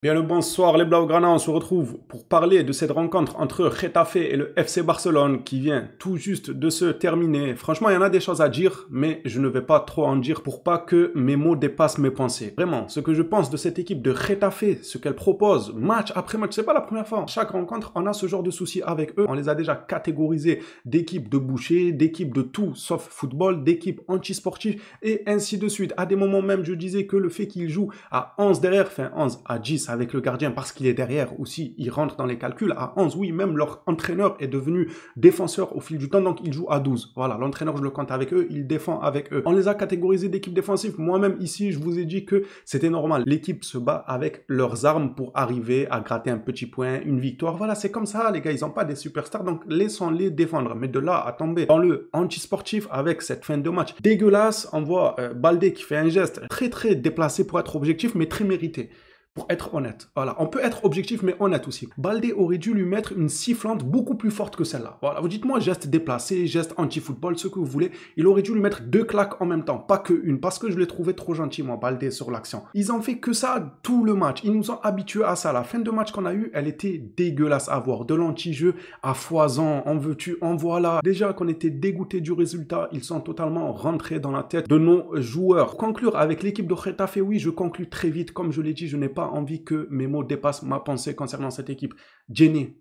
Bien le bonsoir les Blaugrana, on se retrouve pour parler de cette rencontre entre Getafe et le FC Barcelone qui vient tout juste de se terminer. Franchement, il y en a des choses à dire, mais je ne vais pas trop en dire pour pas que mes mots dépassent mes pensées. Vraiment, ce que je pense de cette équipe de Getafe, ce qu'elle propose, match après match, c'est pas la première fois. Chaque rencontre, on a ce genre de soucis avec eux. On les a déjà catégorisés d'équipes de bouchers, d'équipes de tout sauf football, d'équipes anti-sportives et ainsi de suite. À des moments même, je disais que le fait qu'ils jouent à 11 derrière, enfin 11 à 10 avec le gardien parce qu'il est derrière aussi, il rentre dans les calculs à 11, oui, même leur entraîneur est devenu défenseur au fil du temps, donc il joue à 12. Voilà, l'entraîneur, je le compte avec eux, il défend avec eux. On les a catégorisés d'équipes défensives. Moi-même, ici, je vous ai dit que c'était normal. L'équipe se bat avec leurs armes pour arriver à gratter un petit point, une victoire. Voilà, c'est comme ça, les gars, ils n'ont pas des superstars, donc laissons-les défendre. Mais de là à tomber dans le anti-sportif avec cette fin de match dégueulasse, on voit Baldé qui fait un geste très déplacé pour être objectif, mais très mérité. Pour être honnête. Voilà, on peut être objectif mais honnête aussi. Baldé aurait dû lui mettre une sifflante beaucoup plus forte que celle-là. Voilà, vous dites-moi geste déplacé, geste anti-football, ce que vous voulez. Il aurait dû lui mettre 2 claques en même temps, pas que une, parce que je l'ai trouvé trop gentil, moi, Baldé, sur l'action. Ils ont fait que ça tout le match. Ils nous ont habitués à ça. La fin de match qu'on a eue, elle était dégueulasse à voir. De l'anti-jeu à foison, en veux-tu, en voilà. Déjà qu'on était dégoûtés du résultat, ils sont totalement rentrés dans la tête de nos joueurs. Pour conclure avec l'équipe de Getafe, oui, je conclue très vite. Comme je l'ai dit, je n'ai pas envie que mes mots dépassent ma pensée concernant cette équipe. Jenny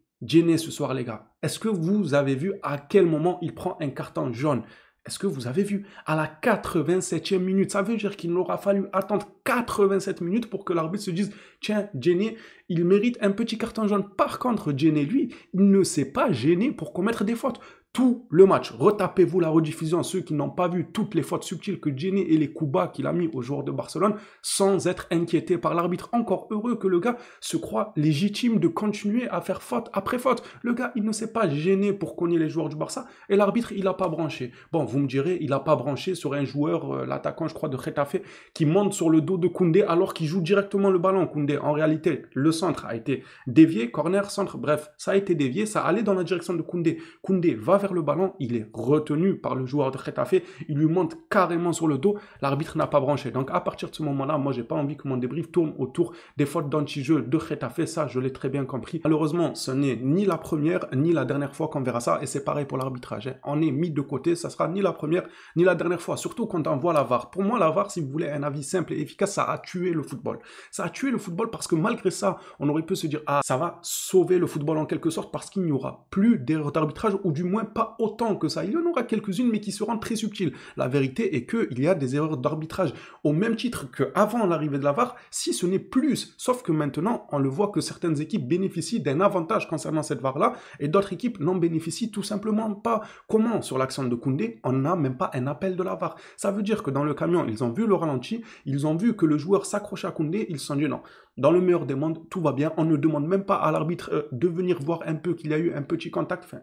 ce soir les gars. Est-ce que vous avez vu à quel moment il prend un carton jaune? Est-ce que vous avez vu à la 87e minute? Ça veut dire qu'il n'aura fallu attendre 87 minutes pour que l'arbitre se dise tiens, Jenny, il mérite un petit carton jaune. Par contre, Jenny, lui, il ne s'est pas gêné pour commettre des fautes. Tout le match, retapez-vous la rediffusion, ceux qui n'ont pas vu toutes les fautes subtiles que Jenny et les coups bas qu'il a mis aux joueurs de Barcelone sans être inquiétés par l'arbitre. Encore heureux que le gars se croit légitime de continuer à faire faute après faute. Le gars, il ne s'est pas gêné pour cogner les joueurs du Barça et l'arbitre, il n'a pas branché. Bon, vous me direz, il n'a pas branché sur un joueur, l'attaquant, je crois, de Getafe, qui monte sur le dos de Koundé alors qu'il joue directement le ballon. Koundé, en réalité, le centre a été dévié, corner, centre, bref, ça a été dévié, ça allait dans la direction de Koundé. Koundé va vers le ballon, il est retenu par le joueur de Getafe, il lui monte carrément sur le dos, l'arbitre n'a pas branché. Donc à partir de ce moment-là, moi j'ai pas envie que mon débrief tourne autour des fautes d'anti-jeu de Getafe, ça je l'ai très bien compris. Malheureusement, ce n'est ni la première ni la dernière fois qu'on verra ça, et c'est pareil pour l'arbitrage. On est mis de côté, ça sera ni la première ni la dernière fois, surtout quand on voit la VAR. Pour moi, la VAR, si vous voulez un avis simple et efficace, ça a tué le football. Ça a tué le football parce que malgré ça, on aurait pu se dire ah, ça va sauver le football en quelque sorte parce qu'il n'y aura plus d'erreurs d'arbitrage, ou du moins pas autant que ça. Il y en aura quelques-unes, mais qui seront très subtiles. La vérité est qu'il y a des erreurs d'arbitrage au même titre qu'avant l'arrivée de la VAR, si ce n'est plus. Sauf que maintenant, on le voit que certaines équipes bénéficient d'un avantage concernant cette VAR-là, et d'autres équipes n'en bénéficient tout simplement pas. Comment? Sur l'action de Koundé, on n'a même pas un appel de la VAR. Ça veut dire que dans le camion, ils ont vu le ralenti, ils ont vu que le joueur s'accrochait à Koundé, ils se sont dit non. Dans le meilleur des mondes, tout va bien. On ne demande même pas à l'arbitre de venir voir un peu qu'il y a eu un petit contact,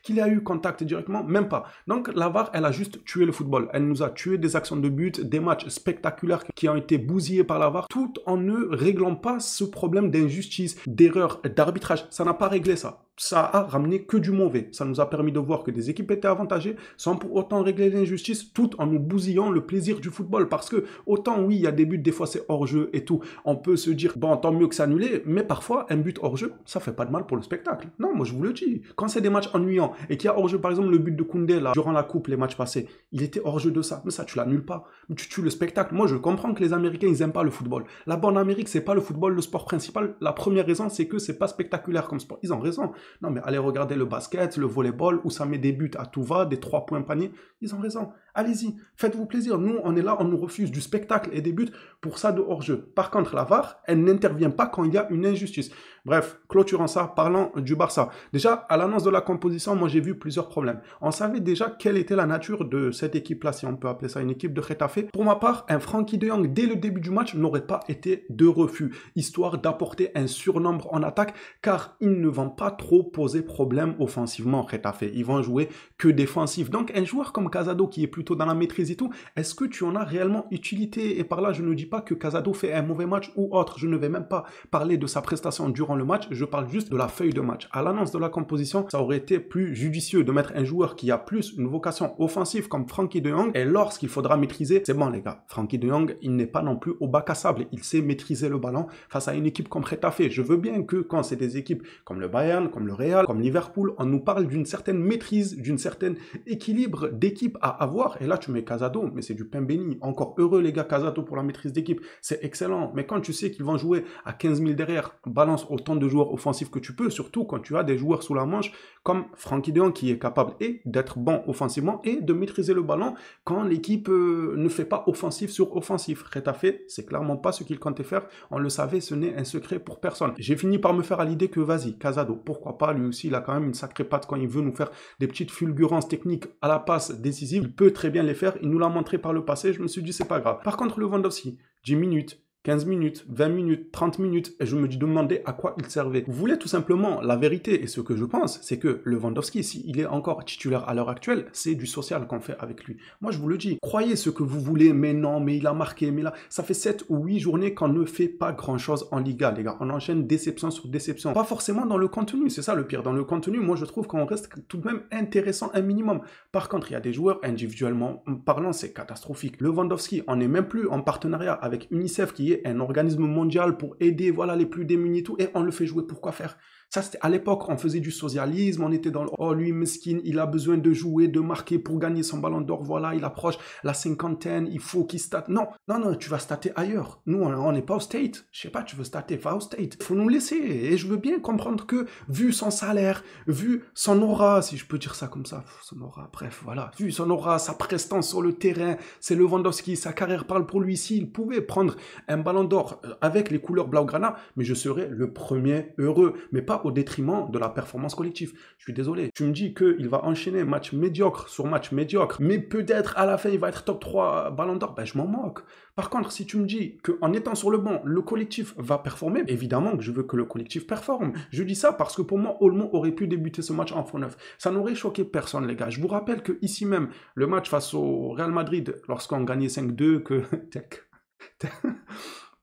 qu'il y a eu contact directement, même pas. Donc la VAR, elle a juste tué le football. Elle nous a tué des actions de but, des matchs spectaculaires qui ont été bousillés par la VAR, tout en ne réglant pas ce problème d'injustice, d'erreur, d'arbitrage. Ça n'a pas réglé ça. Ça a ramené que du mauvais. Ça nous a permis de voir que des équipes étaient avantagées sans pour autant régler l'injustice, tout en nous bousillant le plaisir du football. Parce que autant oui, il y a des buts, des fois c'est hors-jeu et tout. On peut se dire, bon, tant mieux que c'est annulé, mais parfois, un but hors-jeu, ça fait pas de mal pour le spectacle. Non, moi je vous le dis. Quand c'est des matchs ennuyants et qu'il y a hors-jeu, par exemple, le but de Koundé, là, durant la coupe, les matchs passés, il était hors-jeu de ça. Mais ça, tu l'annules pas. Tu tues le spectacle. Moi, je comprends que les Américains, ils aiment pas le football. Là-bas en Amérique, c'est pas le football le sport principal. La première raison, c'est que c'est pas spectaculaire comme sport. Ils ont raison. Non, mais allez regarder le basket, le volleyball, où ça met des buts à tout va, des 3 points paniers. Ils ont raison. Allez-y, faites-vous plaisir. Nous, on est là, on nous refuse du spectacle et des buts pour ça de hors-jeu. Par contre, la VAR, elle n'intervient pas quand il y a une injustice. Bref, clôturant ça, parlant du Barça. Déjà, à l'annonce de la composition, moi j'ai vu plusieurs problèmes. On savait déjà quelle était la nature de cette équipe-là, si on peut appeler ça une équipe de Getafe. Pour ma part, un Frenkie de Jong, dès le début du match, n'aurait pas été de refus, histoire d'apporter un surnombre en attaque, car ils ne vont pas trop poser problème offensivement Getafe. Ils vont jouer que défensif. Donc un joueur comme Casado, qui est plus plutôt dans la maîtrise et tout, est-ce que tu en as réellement utilité? Et par là, je ne dis pas que Casado fait un mauvais match ou autre. Je ne vais même pas parler de sa prestation durant le match. Je parle juste de la feuille de match. À l'annonce de la composition, ça aurait été plus judicieux de mettre un joueur qui a plus une vocation offensive comme Frenkie de Jong. Et lorsqu'il faudra maîtriser, c'est bon les gars. Frenkie de Jong, il n'est pas non plus au bac à sable. Il sait maîtriser le ballon face à une équipe comme Getafe. Je veux bien que quand c'est des équipes comme le Bayern, comme le Real, comme Liverpool, on nous parle d'une certaine maîtrise, d'une certaine équilibre d'équipe à avoir. Et là, tu mets Casado, mais c'est du pain béni. Encore heureux les gars, Casado pour la maîtrise d'équipe. C'est excellent. Mais quand tu sais qu'ils vont jouer à 15 000 derrière, balance autant de joueurs offensifs que tu peux, surtout quand tu as des joueurs sous la manche comme Frenkie de Jong qui est capable et d'être bon offensivement et de maîtriser le ballon quand l'équipe ne fait pas offensif sur offensif. Getafe, c'est clairement pas ce qu'il comptait faire. On le savait, ce n'est un secret pour personne. J'ai fini par me faire à l'idée que vas-y, Casado, pourquoi pas, lui aussi, il a quand même une sacrée patte quand il veut nous faire des petites fulgurances techniques à la passe décisive. Il peut très bien les faire. Il nous l'a montré par le passé. Je me suis dit, c'est pas grave. Par contre, Lewandowski, 10 minutes, 15 minutes, 20 minutes, 30 minutes, et je me demandais à quoi il servait. Vous voulez tout simplement la vérité, et ce que je pense, c'est que Lewandowski, s'il est encore titulaire à l'heure actuelle, c'est du social qu'on fait avec lui. Moi, je vous le dis, croyez ce que vous voulez, mais non, mais il a marqué, mais là, ça fait 7 ou 8 journées qu'on ne fait pas grand-chose en Liga, les gars. On enchaîne déception sur déception. Pas forcément dans le contenu, c'est ça le pire. Dans le contenu, moi, je trouve qu'on reste tout de même intéressant un minimum. Par contre, il y a des joueurs, individuellement parlant, c'est catastrophique. Lewandowski, on n'est même plus en partenariat avec UNICEF, qui est un organisme mondial pour aider voilà, les plus démunis et tout, et on le fait jouer. Pourquoi faire? Ça, c'était à l'époque, on faisait du socialisme, on était dans le « Oh, lui, mesquine, il a besoin de jouer, de marquer pour gagner son ballon d'or, voilà, il approche la cinquantaine, il faut qu'il state. » Non, non, non, tu vas stater ailleurs. Nous, on n'est pas au State. Je sais pas, tu veux stater, va au State. Il faut nous laisser. Et je veux bien comprendre que, vu son salaire, vu son aura, si je peux dire ça comme ça, son aura, bref, voilà, vu son aura, sa prestance sur le terrain, c'est Lewandowski, sa carrière parle pour lui. S'il pouvait prendre un ballon d'or avec les couleurs Blaugrana, mais je serais le premier heureux, mais pas au détriment de la performance collective. Je suis désolé. Tu me dis qu'il va enchaîner match médiocre sur match médiocre, mais peut-être à la fin il va être top 3 ballon d'or, ben je m'en moque. Par contre, si tu me dis qu'en étant sur le banc, le collectif va performer, évidemment que je veux que le collectif performe. Je dis ça parce que pour moi, Olmo aurait pu débuter ce match en faux neuf. Ça n'aurait choqué personne, les gars. Je vous rappelle que ici même, le match face au Real Madrid, lorsqu'on gagnait 5-2, que...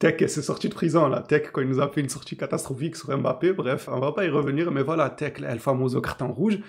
Tech s'est sorti de prison, là. Tech, quand il nous a fait une sortie catastrophique sur Mbappé, bref, on va pas y revenir, mais voilà, Tech, le famoso carton rouge.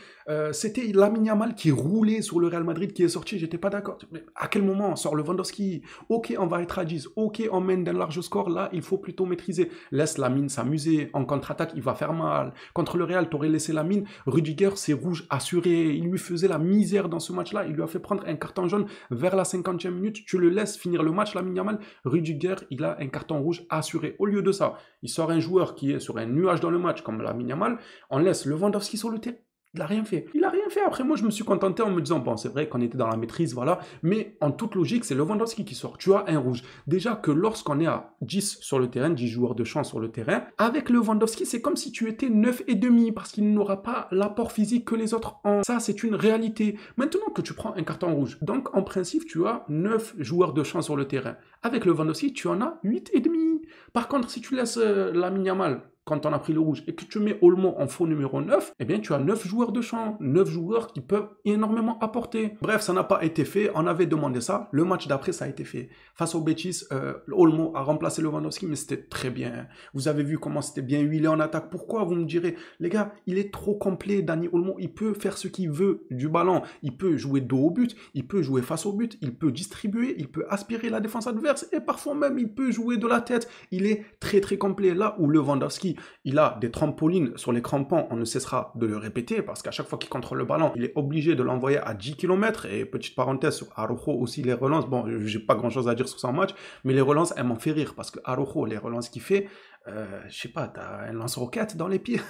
C'était Lamine Yamal qui roulait sur le Real Madrid qui est sorti, j'étais pas d'accord. Mais à quel moment on sort Lewandowski? Ok, on va être à 10, ok, on mène d'un large score, là, il faut plutôt maîtriser. Laisse Lamine s'amuser, en contre-attaque, il va faire mal. Contre le Real, t'aurais laissé Lamine, Rudiger, c'est rouge assuré, il lui faisait la misère dans ce match-là, il lui a fait prendre un carton jaune vers la 50e minute, tu le laisses finir le match, Lamine Yamal, Rudiger, il a un carton rouge assuré. Au lieu de ça, il sort un joueur qui est sur un nuage dans le match, comme Lamine Yamal, on laisse Lewandowski sur le terrain. Il n'a rien fait. Il n'a rien fait. Après, moi, je me suis contenté en me disant, bon, c'est vrai qu'on était dans la maîtrise, voilà. Mais en toute logique, c'est Lewandowski qui sort. Tu as un rouge. Déjà que lorsqu'on est à 10 sur le terrain, 10 joueurs de champ sur le terrain, avec Lewandowski, c'est comme si tu étais 9,5 parce qu'il n'aura pas l'apport physique que les autres ont. Ça, c'est une réalité. Maintenant que tu prends un carton rouge, donc en principe, tu as 9 joueurs de champ sur le terrain. Avec Lewandowski, tu en as 8,5. Par contre, si tu laisses Lamine Yamal quand on a pris le rouge, et que tu mets Olmo en faux numéro 9, eh bien tu as 9 joueurs de champ, 9 joueurs qui peuvent énormément apporter. Bref, ça n'a pas été fait, on avait demandé ça, le match d'après ça a été fait. Face au Betis, Olmo a remplacé Lewandowski, mais c'était très bien. Vous avez vu comment c'était bien huilé en attaque. Pourquoi? Vous me direz, les gars, il est trop complet, Dani Olmo, il peut faire ce qu'il veut du ballon, il peut jouer dos au but, il peut jouer face au but, il peut distribuer, il peut aspirer la défense adverse, et parfois même il peut jouer de la tête. Il est très très complet. Là où Lewandowski, il a des trampolines sur les crampons, on ne cessera de le répéter, parce qu'à chaque fois qu'il contrôle le ballon, il est obligé de l'envoyer à 10 km, et petite parenthèse sur Araujo aussi, les relances, bon, j'ai pas grand chose à dire sur son match, mais les relances, elles m'ont fait rire, parce que Araujo, les relances qu'il fait, je sais pas, t'as un lance-roquette dans les pieds,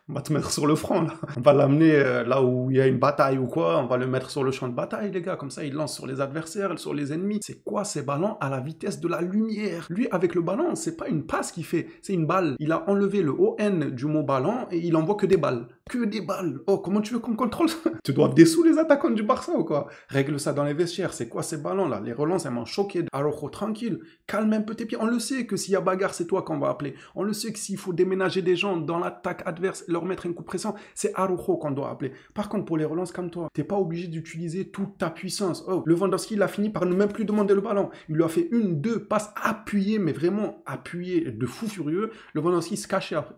on va te mettre sur le front, là. On va l'amener là où il y a une bataille ou quoi, on va le mettre sur le champ de bataille, les gars, comme ça il lance sur les adversaires, sur les ennemis. C'est quoi ces ballons à la vitesse de la lumière? Lui, avec le ballon, c'est pas une passe qu'il fait, c'est une balle. Il a enlevé le ON du mot ballon et il envoie que des balles. Que des balles. Oh, comment tu veux qu'on contrôle ça? Tu dois dessous les attaquants du Barça ou quoi? Règle ça dans les vestiaires. C'est quoi ces ballons-là? Les relances, elles m'ont choqué. Araujo, tranquille. Calme un peu tes pieds. On le sait que s'il y a bagarre, c'est toi qu'on va appeler. On le sait que s'il faut déménager des gens dans l'attaque adverse et leur mettre un coup de pression, c'est Araujo qu'on doit appeler. Par contre, pour les relances, calme-toi. T'es pas obligé d'utiliser toute ta puissance. Oh, Lewandowski, il a fini par ne même plus demander le ballon. Il lui a fait une, deux passes appuyées, mais vraiment appuyées de fou furieux. Lewandowski se cachait après.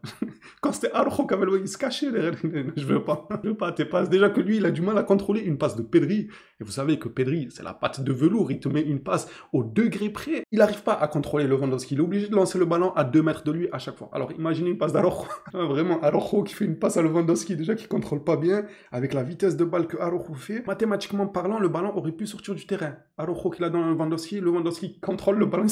Quand c'était Araujo qui avait il se cachait. Je veux pas. Je veux pas tes passes. Déjà que lui, il a du mal à contrôler une passe de Pedri. Et vous savez que Pedri, c'est la patte de velours. Il te met une passe au degré près. Il n'arrive pas à contrôler Lewandowski. Il est obligé de lancer le ballon à 2 mètres de lui à chaque fois. Alors imaginez une passe d'Araujo. Vraiment, Araujo qui fait une passe à Lewandowski, déjà qui contrôle pas bien, avec la vitesse de balle que Araujo fait. Mathématiquement parlant, le ballon aurait pu sortir du terrain. Araujo qui l'a dans Lewandowski contrôle le ballon.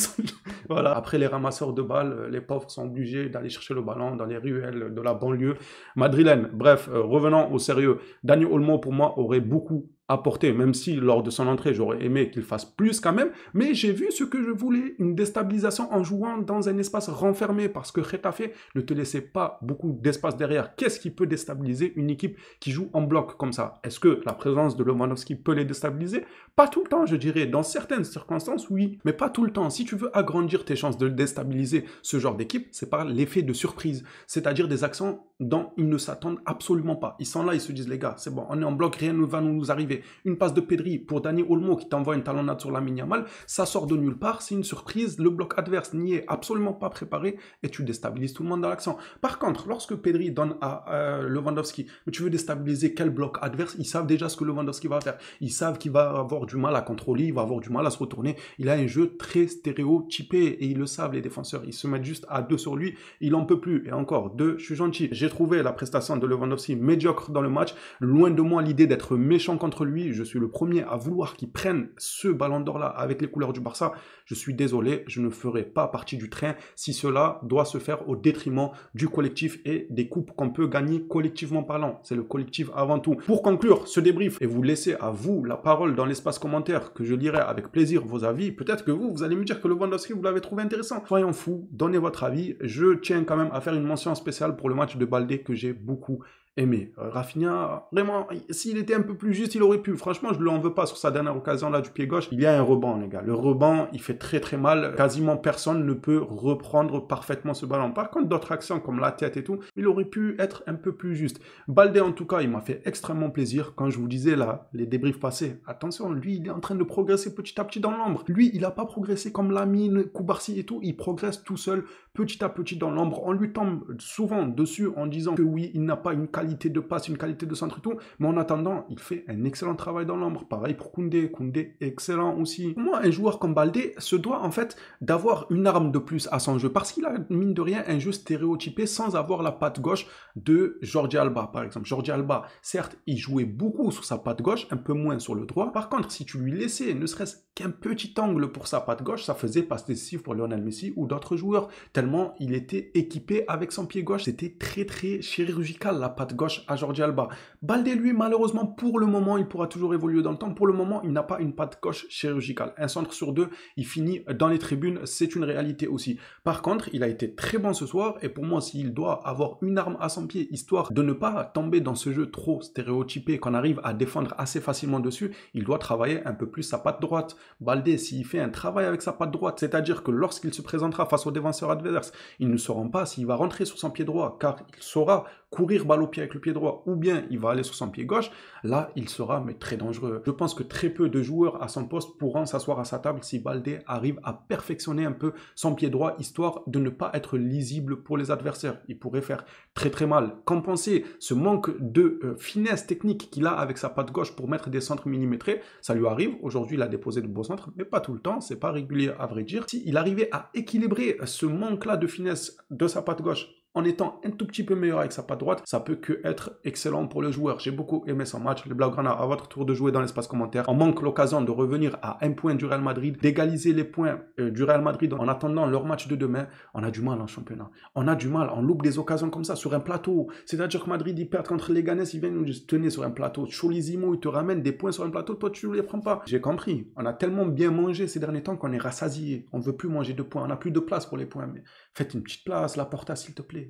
Voilà. Après, les ramasseurs de balles, les pauvres sont obligés d'aller chercher le ballon dans les ruelles de la banlieue madrilène. Bref, revenons au sérieux. Dani Olmo, pour moi, aurait beaucoup apporté, même si lors de son entrée, j'aurais aimé qu'il fasse plus quand même, mais j'ai vu ce que je voulais, une déstabilisation en jouant dans un espace renfermé, parce que Getafe ne te laissait pas beaucoup d'espace derrière. Qu'est-ce qui peut déstabiliser une équipe qui joue en bloc comme ça? Est-ce que la présence de Lewandowski peut les déstabiliser? Pas tout le temps, je dirais. Dans certaines circonstances, oui, mais pas tout le temps. Si tu veux agrandir tes chances de déstabiliser ce genre d'équipe, c'est par l'effet de surprise, c'est-à-dire des actions dont ils ne s'attendent absolument pas. Ils sont là, ils se disent, les gars, c'est bon, on est en bloc, rien ne va nous arriver. Une passe de Pedri pour Dani Olmo qui t'envoie une talonnade sur Lamine Yamal, ça sort de nulle part, c'est une surprise, le bloc adverse n'y est absolument pas préparé et tu déstabilises tout le monde dans l'action. Par contre, lorsque Pedri donne à Lewandowski, mais tu veux déstabiliser quel bloc adverse, ils savent déjà ce que Lewandowski va faire. Ils savent qu'il va avoir du mal à contrôler, il va avoir du mal à se retourner. Il a un jeu très stéréotypé et ils le savent, les défenseurs. Ils se mettent juste à 2 sur lui, il en peut plus. Et encore, 2, je suis gentil. J'ai trouvé la prestation de Lewandowski médiocre dans le match. Loin de moi l'idée d'être méchant contre lui. Je suis le premier à vouloir qu'il prenne ce ballon d'or-là avec les couleurs du Barça. Je suis désolé, je ne ferai pas partie du train si cela doit se faire au détriment du collectif et des coupes qu'on peut gagner collectivement parlant. C'est le collectif avant tout. Pour conclure ce débrief et vous laisser à vous la parole dans l'espace commentaire que je lirai avec plaisir vos avis, peut-être que vous allez me dire que Lewandowski, vous l'avez trouvé intéressant. Soyons fous, donnez votre avis. Je tiens quand même à faire une mention spéciale pour le match de Baldé que j'ai beaucoup aimé. Rafinha, vraiment, s'il était un peu plus juste, il aurait pu. Franchement, je ne lui en veux pas sur sa dernière occasion là du pied gauche. Il y a un rebond, les gars. Le rebond, il fait très très mal. Quasiment personne ne peut reprendre parfaitement ce ballon. Par contre, d'autres actions comme la tête et tout, il aurait pu être un peu plus juste. Baldé, en tout cas, il m'a fait extrêmement plaisir. Quand je vous disais là, les débriefs passés, attention, lui, il est en train de progresser petit à petit dans l'ombre. Lui, il n'a pas progressé comme Lamine, Koubarsi et tout. Il progresse tout seul, petit à petit dans l'ombre. On lui tombe souvent dessus en disant que oui, il n'a pas une qualité de passe, une qualité de centre et tout, mais en attendant, il fait un excellent travail dans l'ombre. Pareil pour Koundé, Koundé excellent aussi. Pour moi, un joueur comme Baldé se doit en fait d'avoir une arme de plus à son jeu, parce qu'il a mine de rien un jeu stéréotypé sans avoir la patte gauche de Jordi Alba, par exemple. Jordi Alba, certes, il jouait beaucoup sur sa patte gauche, un peu moins sur le droit. Par contre, si tu lui laissais ne serait-ce qu'un petit angle pour sa patte gauche, ça faisait passe décisive pour Lionel Messi ou d'autres joueurs, tellement il était équipé avec son pied gauche. C'était très très chirurgical la patte gauche à Jordi Alba. Baldé, lui, malheureusement, pour le moment, il pourra toujours évoluer dans le temps. Pour le moment, il n'a pas une patte gauche chirurgicale. Un centre sur 2, il finit dans les tribunes, c'est une réalité aussi. Par contre, il a été très bon ce soir, et pour moi, s'il doit avoir une arme à son pied, histoire de ne pas tomber dans ce jeu trop stéréotypé qu'on arrive à défendre assez facilement dessus, il doit travailler un peu plus sa patte droite. Baldé, s'il fait un travail avec sa patte droite, c'est-à-dire que lorsqu'il se présentera face aux défenseurs adverses, ils ne sauront pas s'il va rentrer sur son pied droit, car il saura courir balle au pied avec le pied droit, ou bien il va aller sur son pied gauche, là, il sera mais très dangereux. Je pense que très peu de joueurs à son poste pourront s'asseoir à sa table si Baldé arrive à perfectionner un peu son pied droit, histoire de ne pas être lisible pour les adversaires. Il pourrait faire très très mal. Compenser ce manque de finesse technique qu'il a avec sa patte gauche pour mettre des centres millimétrés, ça lui arrive. Aujourd'hui, il a déposé de beaux centres, mais pas tout le temps, c'est pas régulier à vrai dire. S'il arrivait à équilibrer ce manque-là de finesse de sa patte gauche en étant un tout petit peu meilleur avec sa patte droite, ça peut que être excellent pour le joueur. J'ai beaucoup aimé son match. Les Blaugrana, à votre tour de jouer dans l'espace commentaire. On manque l'occasion de revenir à un point du Real Madrid, d'égaliser les points du Real Madrid en attendant leur match de demain. On a du mal en championnat. On a du mal, on loupe des occasions comme ça sur un plateau. C'est-à-dire que Madrid, ils perdent contre les Ganes, ils viennent nous tenir sur un plateau. Cholisimo, ils te ramènent des points sur un plateau, toi tu ne les prends pas. J'ai compris. On a tellement bien mangé ces derniers temps qu'on est rassasié. On ne veut plus manger de points. On n'a plus de place pour les points. Mais faites une petite place, la Porta, s'il te plaît.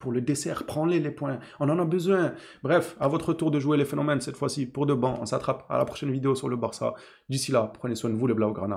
pour le dessert, prends-les les points, on en a besoin. Bref, à votre tour de jouer les phénomènes cette fois-ci pour de bon, on s'attrape à la prochaine vidéo sur le Barça. D'ici là, prenez soin de vous les Blaugrana.